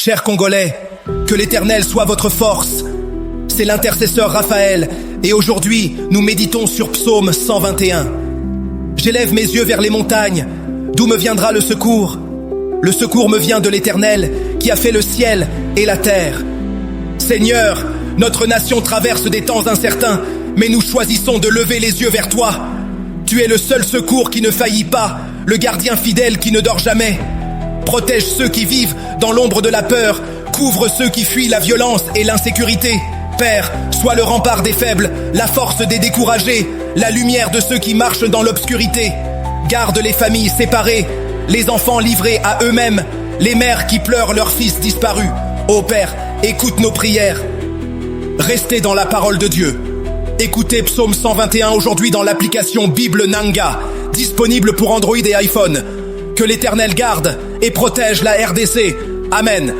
Chers Congolais, que l'Éternel soit votre force. C'est l'intercesseur Raphaël, et aujourd'hui, nous méditons sur Psaume 121. J'élève mes yeux vers les montagnes, d'où me viendra le secours? Le secours me vient de l'Éternel, qui a fait le ciel et la terre. Seigneur, notre nation traverse des temps incertains, mais nous choisissons de lever les yeux vers toi. Tu es le seul secours qui ne faillit pas, le gardien fidèle qui ne dort jamais. Protège ceux qui vivent dans l'ombre de la peur, couvre ceux qui fuient la violence et l'insécurité. Père, sois le rempart des faibles, la force des découragés, la lumière de ceux qui marchent dans l'obscurité. Garde les familles séparées, les enfants livrés à eux-mêmes, les mères qui pleurent leurs fils disparus. Ô Père, écoute nos prières. Restez dans la parole de Dieu. Écoutez Psaume 121 aujourd'hui dans l'application Bible Nanga, disponible pour Android et iPhone. Que l'Éternel garde et protège la RDC. Amen.